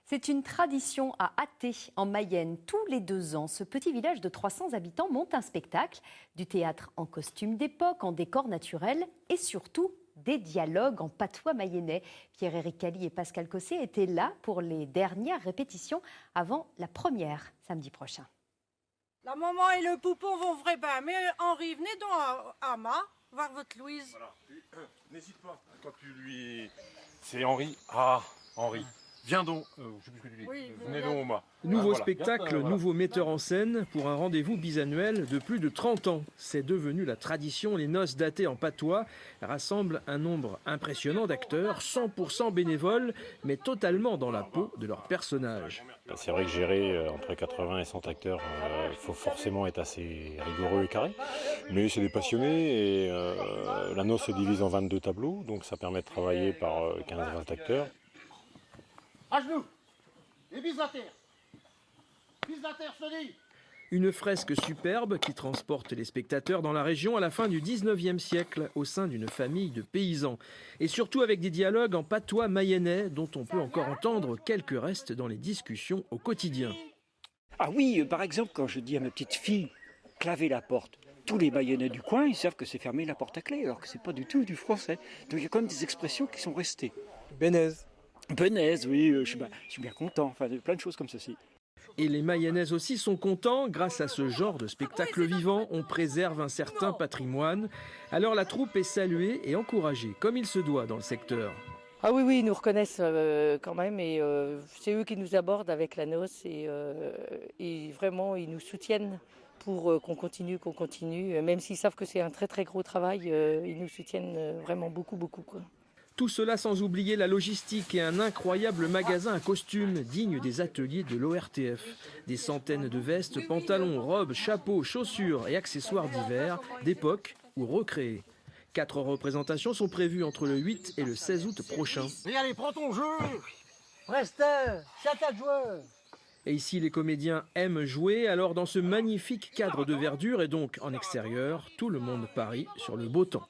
C'est une tradition à Athée, en Mayenne. Tous les 2 ans, ce petit village de 300 habitants monte un spectacle, du théâtre en costume d'époque, en décor naturel et surtout des dialogues en patois mayennais. Pierre-Éric Cali et Pascal Cossé étaient là pour les dernières répétitions avant la première, samedi prochain. La maman et le poupon vont vrai bien, mais Henri, venez donc à Ma, voir votre Louise. Voilà. N'hésite pas, quand tu lui... C'est Henri. Ah, Henri. Viens donc, je sais plus ce que tu dis. Oui, venez donc au mât. Nouveau Voilà. spectacle, Voilà. nouveau metteur en scène pour un rendez-vous bisannuel de plus de 30 ans. C'est devenu la tradition, les noces d'Athée en patois rassemblent un nombre impressionnant d'acteurs, 100% bénévoles, mais totalement dans la peau de leurs personnages. C'est vrai que gérer entre 80 et 100 acteurs, il faut forcément être assez rigoureux et carré. Mais c'est des passionnés et la noce se divise en 22 tableaux, donc ça permet de travailler par 15-20 acteurs. À genoux et vise la terre. Vise la terre, je te dis. Une fresque superbe qui transporte les spectateurs dans la région à la fin du 19e siècle au sein d'une famille de paysans. Et surtout avec des dialogues en patois mayennais dont on peut encore entendre quelques restes dans les discussions au quotidien. Ah oui, par exemple, quand je dis à ma petite fille « clavez la porte », tous les mayennais du coin, ils savent que c'est fermer la porte à clé, alors que c'est pas du tout du français. Donc il y a quand même des expressions qui sont restées. Bénaise. Benaise, oui, je suis bien content, enfin plein de choses comme ceci. Et les Mayennaises aussi sont contents, grâce à ce genre de spectacle vivant, on préserve un certain patrimoine. Alors la troupe est saluée et encouragée, comme il se doit dans le secteur. Ah oui, ils nous reconnaissent quand même et c'est eux qui nous abordent avec la noce et vraiment ils nous soutiennent pour qu'on continue. Même s'ils savent que c'est un très très gros travail, ils nous soutiennent vraiment beaucoup, quoi. Tout cela sans oublier la logistique et un incroyable magasin à costumes digne des ateliers de l'ORTF. Des centaines de vestes, pantalons, robes, chapeaux, chaussures et accessoires divers, d'époque ou recréés. 4 représentations sont prévues entre le 8 et le 16 août prochain. Et allez, prends ton jeu. Presta, chata de joueur. Et ici, les comédiens aiment jouer, alors dans ce magnifique cadre de verdure et donc en extérieur, tout le monde parie sur le beau temps.